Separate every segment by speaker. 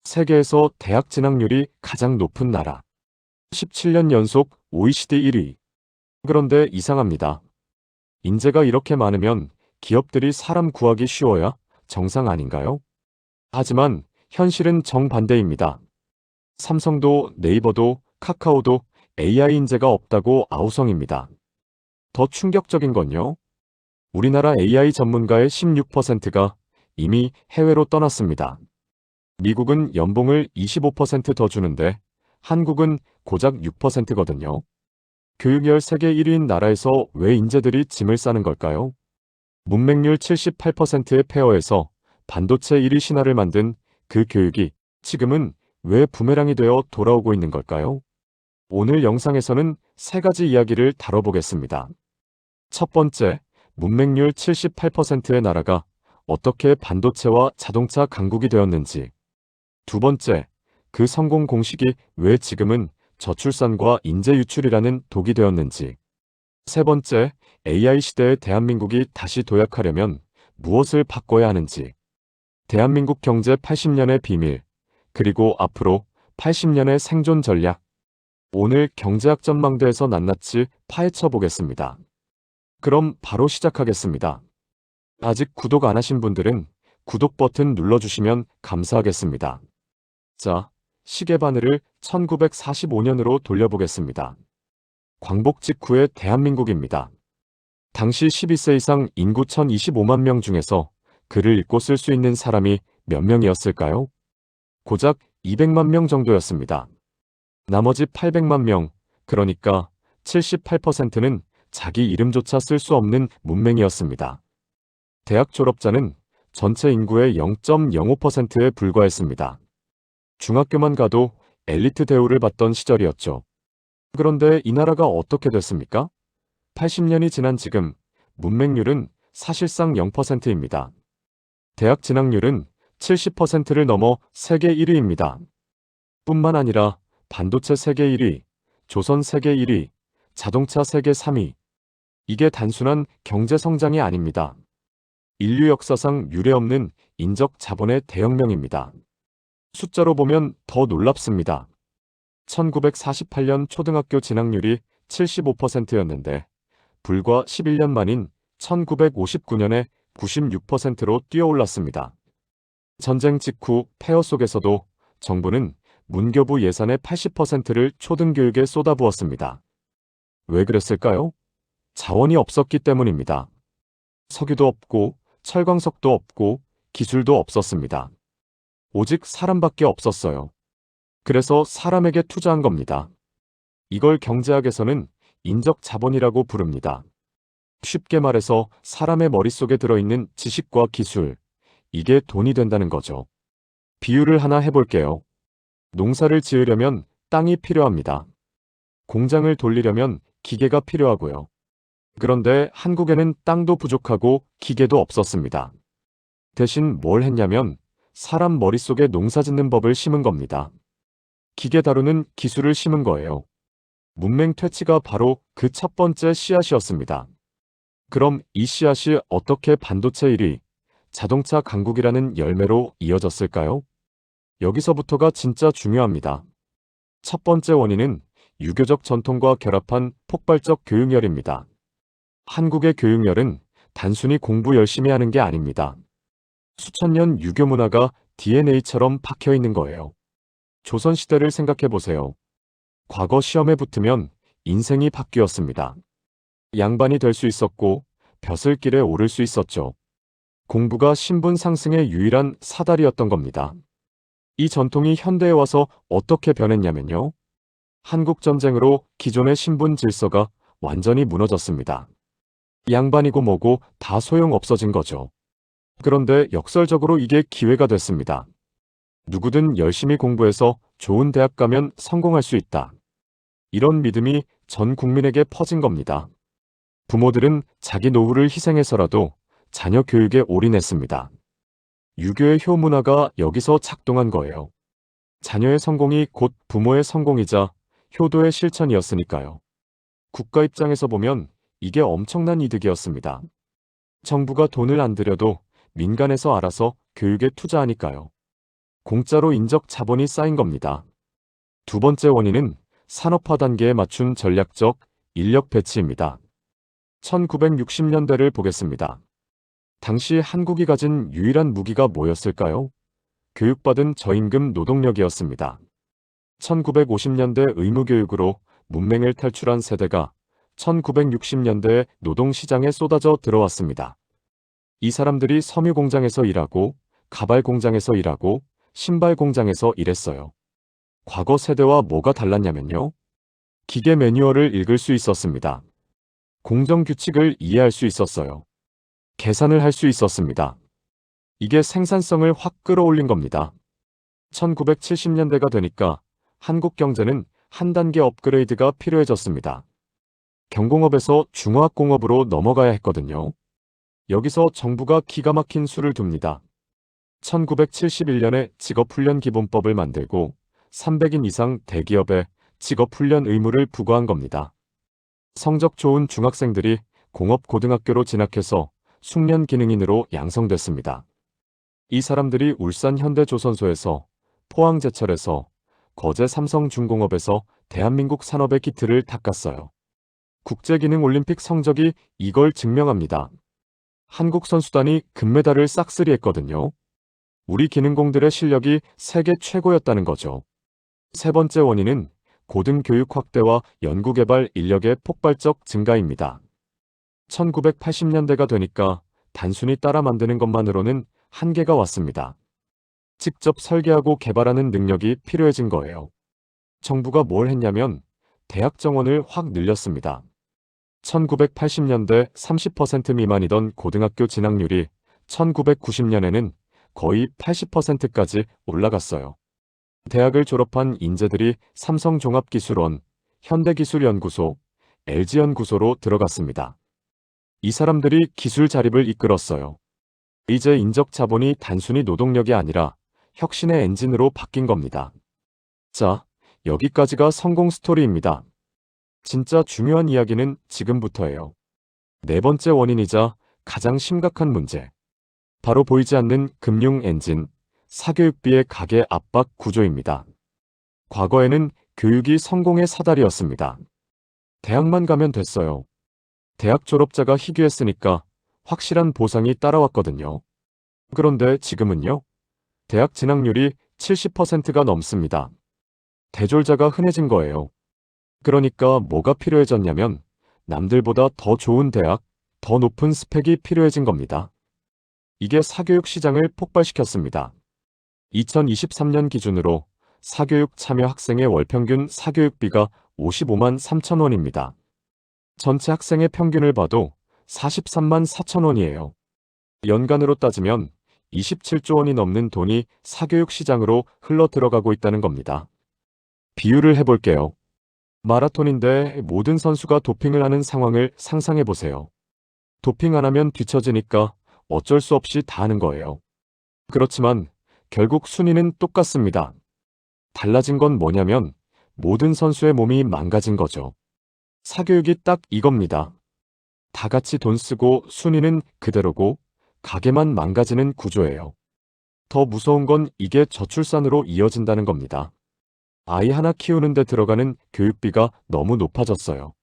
Speaker 1: 세계에서 대학 진학률이 가장 높은 나라. 17년 연속 OECD 1위. 그런데 이상합니다. 인재가 이렇게 많으면 기업들이 사람 구하기 쉬워야 정상 아닌가요? 하지만 현실은 정반대입니다. 삼성도 네이버도 카카오도 AI 인재가 없다고 아우성입니다. 더 충격적인 건요. 우리나라 AI 전문가의 16%가 이미 해외로 떠났습니다. 미국은 연봉을 25%더 주는데 한국은 고작 6%거든요. 교육열 세계 1위인 나라에서 왜 인재들이 짐을 싸는 걸까요? 문맹률 78%의 폐허에서 반도체 1위 신화를 만든 그 교육이 지금은 왜 부메랑이 되어 돌아오고 있는 걸까요? 오늘 영상에서는 세 가지 이야기를 다뤄보겠습니다. 첫 번째, 문맹률 78%의 나라가 어떻게 반도체와 자동차 강국이 되었는지. 두 번째, 그 성공 공식이 왜 지금은 저출산과 인재 유출이라는 독이 되었는지. 세 번째, AI 시대의 대한민국이 다시 도약하려면 무엇을 바꿔야 하는지. 대한민국 경제 80년의 비밀, 그리고 앞으로 80년의 생존 전략. 오늘 경제학 전망대에서 낱낱이 파헤쳐 보겠습니다. 그럼 바로 시작하겠습니다. 아직 구독 안 하신 분들은 구독 버튼 눌러주시면 감사하겠습니다. 자, 시계 바늘을 1945년으로 돌려보겠습니다. 광복 직후의 대한민국입니다. 당시 12세 이상 인구 1025만 명 중에서 글을 읽고 쓸 수 있는 사람이 몇 명이었을까요? 고작 200만 명 정도였습니다. 나머지 800만 명, 그러니까 78%는 자기 이름조차 쓸 수 없는 문맹이었습니다. 대학 졸업자는 전체 인구의 0.05%에 불과했습니다. 중학교만 가도 엘리트 대우를 받던 시절이었죠. 그런데 이 나라가 어떻게 됐습니까? 80년이 지난 지금 문맹률은 사실상 0%입니다. 대학 진학률은 70%를 넘어 세계 1위입니다. 뿐만 아니라 반도체 세계 1위, 조선 세계 1위, 자동차 세계 3위. 이게 단순한 경제 성장이 아닙니다. 인류 역사상 유례없는 인적 자본의 대혁명입니다. 숫자로 보면 더 놀랍습니다. 1948년 초등학교 진학률이 75%였는데 불과 11년 만인 1959년에 96%로 뛰어올랐습니다. 전쟁 직후 폐허 속에서도 정부는 문교부 예산의 80%를 초등교육에 쏟아부었습니다. 왜 그랬을까요? 자원이 없었기 때문입니다. 석유도 없고 철광석도 없고 기술도 없었습니다. 오직 사람밖에 없었어요. 그래서 사람에게 투자한 겁니다. 이걸 경제학에서는 인적 자본이라고 부릅니다. 쉽게 말해서 사람의 머릿속에 들어있는 지식과 기술, 이게 돈이 된다는 거죠. 비유를 하나 해볼게요. 농사를 지으려면 땅이 필요합니다. 공장을 돌리려면 기계가 필요하고요. 그런데 한국에는 땅도 부족하고 기계도 없었습니다. 대신 뭘 했냐면 사람 머릿속에 농사 짓는 법을 심은 겁니다. 기계 다루는 기술을 심은 거예요. 문맹 퇴치가 바로 그 첫 번째 씨앗이었습니다. 그럼 이 씨앗이 어떻게 반도체 1위, 자동차 강국이라는 열매로 이어졌을까요? 여기서부터가 진짜 중요합니다. 첫 번째 원인은 유교적 전통과 결합한 폭발적 교육열입니다. 한국의 교육열은 단순히 공부 열심히 하는 게 아닙니다. 수천 년 유교 문화가 DNA처럼 박혀 있는 거예요. 조선시대를 생각해 보세요. 과거 시험에 붙으면 인생이 바뀌었습니다. 양반이 될 수 있었고 벼슬길에 오를 수 있었죠. 공부가 신분 상승의 유일한 사다리였던 겁니다. 이 전통이 현대에 와서 어떻게 변했냐면요. 한국전쟁으로 기존의 신분 질서가 완전히 무너졌습니다. 양반이고 뭐고 다 소용없어진 거죠. 그런데 역설적으로 이게 기회가 됐습니다. 누구든 열심히 공부해서 좋은 대학 가면 성공할 수 있다. 이런 믿음이 전 국민에게 퍼진 겁니다. 부모들은 자기 노후를 희생해서라도 자녀 교육에 올인했습니다. 유교의 효문화가 여기서 작동한 거예요. 자녀의 성공이 곧 부모의 성공이자 효도의 실천이었으니까요. 국가 입장에서 보면 이게 엄청난 이득이었습니다. 정부가 돈을 안 들여도 민간에서 알아서 교육에 투자하니까요. 공짜로 인적 자본이 쌓인 겁니다. 두 번째 원인은 산업화 단계에 맞춘 전략적 인력 배치입니다. 1960년대를 보겠습니다. 당시 한국이 가진 유일한 무기가 뭐였을까요? 교육받은 저임금 노동력이었습니다. 1950년대 의무교육으로 문맹을 탈출한 세대가 1960년대 노동시장에 쏟아져 들어왔습니다. 이 사람들이 섬유 공장에서 일하고 가발 공장에서 일하고 신발 공장에서 일했어요. 과거 세대와 뭐가 달랐냐면요. 기계 매뉴얼을 읽을 수 있었습니다. 공정 규칙을 이해할 수 있었어요. 계산을 할 수 있었습니다. 이게 생산성을 확 끌어올린 겁니다. 1970년대가 되니까 한국 경제는 한 단계 업그레이드가 필요해졌습니다. 경공업에서 중화학공업으로 넘어가야 했거든요. 여기서 정부가 기가 막힌 수를 둡니다. 1971년에 직업훈련기본법을 만들고 300인 이상 대기업에 직업훈련 의무를 부과한 겁니다. 성적 좋은 중학생들이 공업고등학교로 진학해서 숙련기능인으로 양성됐습니다. 이 사람들이 울산 현대조선소에서, 포항제철에서, 거제 삼성중공업에서 대한민국 산업의 기틀을 닦았어요. 국제기능올림픽 성적이 이걸 증명합니다. 한국 선수단이 금메달을 싹쓸이했거든요. 우리 기능공들의 실력이 세계 최고였다는 거죠. 세 번째 원인은 고등교육 확대와 연구개발 인력의 폭발적 증가입니다. 1980년대가 되니까 단순히 따라 만드는 것만으로는 한계가 왔습니다. 직접 설계하고 개발하는 능력이 필요해진 거예요. 정부가 뭘 했냐면 대학 정원을 확 늘렸습니다. 1980년대 30% 미만이던 고등학교 진학률이 1990년에는 거의 80%까지 올라갔어요. 대학을 졸업한 인재들이 삼성종합기술원, 현대기술연구소, LG연구소로 들어갔습니다. 이 사람들이 기술 자립을 이끌었어요. 이제 인적 자본이 단순히 노동력이 아니라 혁신의 엔진으로 바뀐 겁니다. 자, 여기까지가 성공 스토리입니다. 진짜 중요한 이야기는 지금부터예요. 네 번째 원인이자 가장 심각한 문제. 바로 보이지 않는 금융 엔진, 사교육비의 가계 압박 구조입니다. 과거에는 교육이 성공의 사다리였습니다. 대학만 가면 됐어요. 대학 졸업자가 희귀했으니까 확실한 보상이 따라왔거든요. 그런데 지금은요? 대학 진학률이 70%가 넘습니다. 대졸자가 흔해진 거예요. 그러니까 뭐가 필요해졌냐면 남들보다 더 좋은 대학, 더 높은 스펙이 필요해진 겁니다. 이게 사교육 시장을 폭발시켰습니다. 2023년 기준으로 사교육 참여 학생의 월 평균 사교육비가 55만 3천 원입니다. 전체 학생의 평균을 봐도 43만 4천 원이에요. 연간으로 따지면 27조 원이 넘는 돈이 사교육 시장으로 흘러 들어가고 있다는 겁니다. 비유를 해볼게요. 마라톤인데 모든 선수가 도핑을 하는 상황을 상상해 보세요. 도핑 안 하면 뒤처지니까 어쩔 수 없이 다 하는 거예요. 그렇지만 결국 순위는 똑같습니다. 달라진 건 뭐냐면 모든 선수의 몸이 망가진 거죠. 사교육이 딱 이겁니다. 다 같이 돈 쓰고 순위는 그대로고 가게만 망가지는 구조예요. 더 무서운 건 이게 저출산으로 이어진다는 겁니다. 아이 하나 키우는 데 들어가는 교육비가 너무 높아졌어요.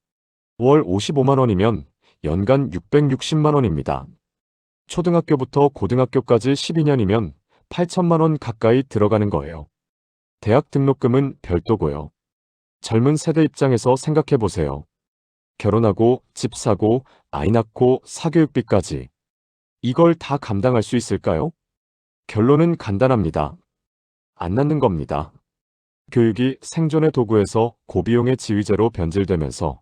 Speaker 1: 월 55만 원이면 연간 660만 원입니다. 초등학교부터 고등학교까지 12년이면 8천만 원 가까이 들어가는 거예요. 대학 등록금은 별도고요. 젊은 세대 입장에서 생각해 보세요. 결혼하고 집 사고 아이 낳고 사교육비까지. 이걸 다 감당할 수 있을까요? 결론은 간단합니다. 안 낳는 겁니다. 교육이 생존의 도구에서 고비용의 지휘제로 변질되면서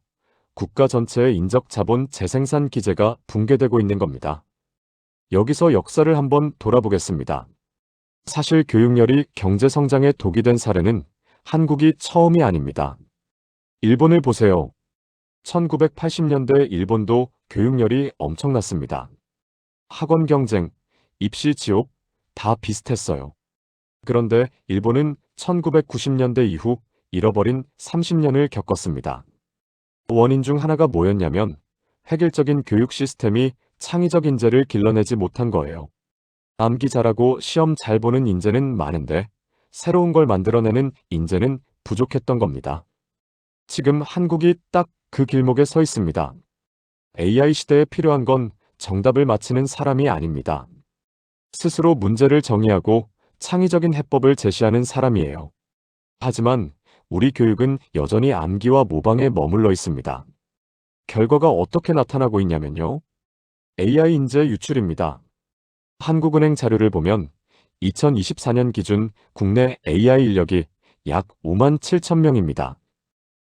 Speaker 1: 국가 전체의 인적 자본 재생산 기제가 붕괴되고 있는 겁니다. 여기서 역사를 한번 돌아보겠습니다. 사실 교육열이 경제 성장에 독이 된 사례는 한국이 처음이 아닙니다. 일본을 보세요. 1980년대 일본도 교육열이 엄청났습니다. 학원 경쟁, 입시 지옥 다 비슷했어요. 그런데 일본은 1990년대 이후 잃어버린 30년을 겪었습니다. 원인 중 하나가 뭐였냐면 획일적인 교육 시스템이 창의적 인재를 길러내지 못한 거예요. 암기 잘하고 시험 잘 보는 인재는 많은데 새로운 걸 만들어내는 인재는 부족했던 겁니다. 지금 한국이 딱 그 길목에 서 있습니다. AI 시대에 필요한 건 정답을 맞히는 사람이 아닙니다. 스스로 문제를 정의하고 창의적인 해법을 제시하는 사람이에요. 하지만 우리 교육은 여전히 암기와 모방에 머물러 있습니다. 결과가 어떻게 나타나고 있냐면요. AI 인재 유출입니다. 한국은행 자료를 보면 2024년 기준 국내 AI 인력이 약 5만 7천 명입니다.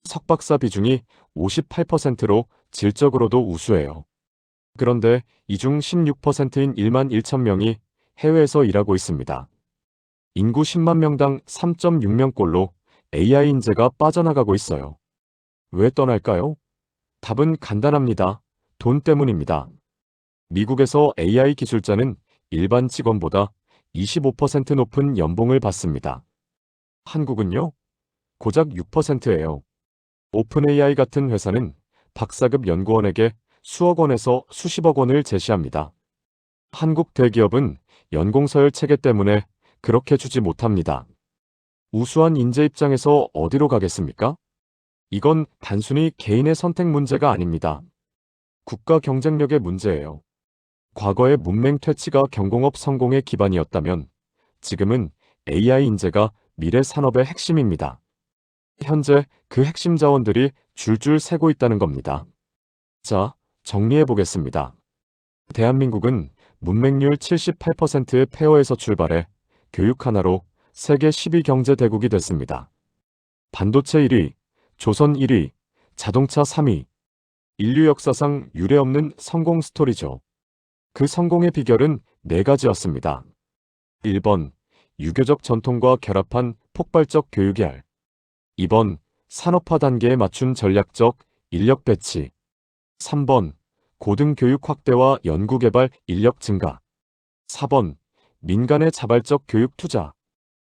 Speaker 1: 석박사 비중이 58%로 질적으로도 우수해요. 그런데 이 중 16%인 1만 1천 명이 해외에서 일하고 있습니다. 인구 10만 명당 3.6명꼴로 AI 인재가 빠져나가고 있어요. 왜 떠날까요? 답은 간단합니다. 돈 때문입니다. 미국에서 AI 기술자는 일반 직원보다 25% 높은 연봉을 받습니다. 한국은요? 고작 6%예요. 오픈AI 같은 회사는 박사급 연구원에게 수억 원에서 수십억 원을 제시합니다. 한국 대기업은 연공서열 체계 때문에 그렇게 주지 못합니다. 우수한 인재 입장에서 어디로 가겠습니까? 이건 단순히 개인의 선택 문제가 아닙니다. 국가 경쟁력의 문제예요. 과거의 문맹 퇴치가 경공업 성공의 기반이었다면 지금은 AI 인재가 미래 산업의 핵심입니다. 현재 그 핵심 자원들이 줄줄 새고 있다는 겁니다. 자, 정리해 보겠습니다. 대한민국은 문맹률 78%의 폐허에서 출발해 교육 하나로 세계 10위 경제 대국이 됐습니다. 반도체 1위, 조선 1위, 자동차 3위. 인류 역사상 유례없는 성공 스토리죠. 그 성공의 비결은 4가지였습니다. 1번, 유교적 전통과 결합한 폭발적 교육이알. 2번, 산업화 단계에 맞춘 전략적 인력 배치. 3번, 고등교육 확대와 연구개발 인력 증가. 4번, 민간의 자발적 교육 투자.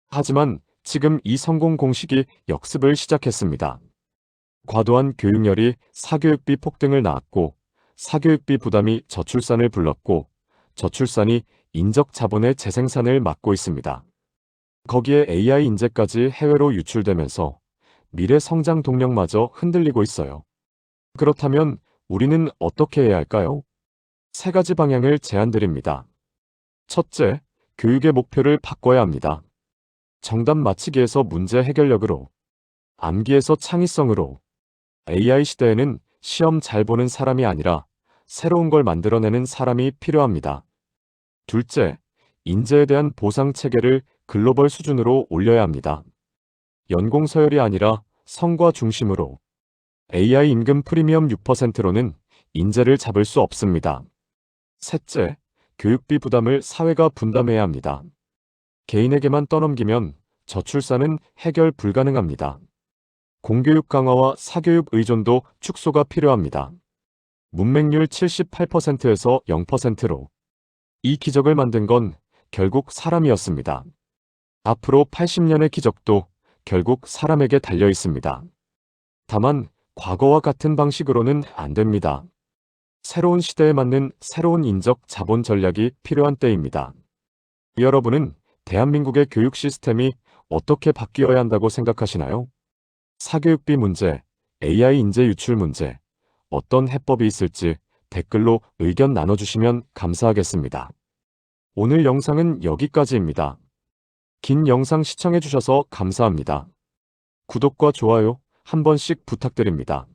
Speaker 1: 하지만 지금 이 성공 공식이 역습을 시작했습니다. 과도한 교육열이 사교육비 폭등을 낳았고, 사교육비 부담이 저출산을 불렀고, 저출산이 인적 자본의 재생산을 막고 있습니다. 거기에 AI 인재까지 해외로 유출되면서 미래 성장 동력마저 흔들리고 있어요. 그렇다면 우리는 어떻게 해야 할까요? 3가지 방향을 제안드립니다. 첫째, 교육의 목표를 바꿔야 합니다. 정답 맞히기에서 문제 해결력으로, 암기에서 창의성으로. AI 시대에는 시험 잘 보는 사람이 아니라 새로운 걸 만들어내는 사람이 필요합니다. 둘째, 인재에 대한 보상 체계를 글로벌 수준으로 올려야 합니다. 연공 서열이 아니라 성과 중심으로. AI 임금 프리미엄 6%로는 인재를 잡을 수 없습니다. 셋째, 교육비 부담을 사회가 분담해야 합니다. 개인에게만 떠넘기면 저출산은 해결 불가능합니다. 공교육 강화와 사교육 의존도 축소가 필요합니다. 문맹률 78%에서 0%로. 이 기적을 만든 건 결국 사람이었습니다. 앞으로 80년의 기적도 결국 사람에게 달려 있습니다. 다만 과거와 같은 방식으로는 안 됩니다. 새로운 시대에 맞는 새로운 인적 자본 전략이 필요한 때입니다. 여러분은 대한민국의 교육 시스템이 어떻게 바뀌어야 한다고 생각하시나요? 사교육비 문제, AI 인재 유출 문제, 어떤 해법이 있을지 댓글로 의견 나눠주시면 감사하겠습니다. 오늘 영상은 여기까지입니다. 긴 영상 시청해주셔서 감사합니다. 구독과 좋아요 한 번씩 부탁드립니다.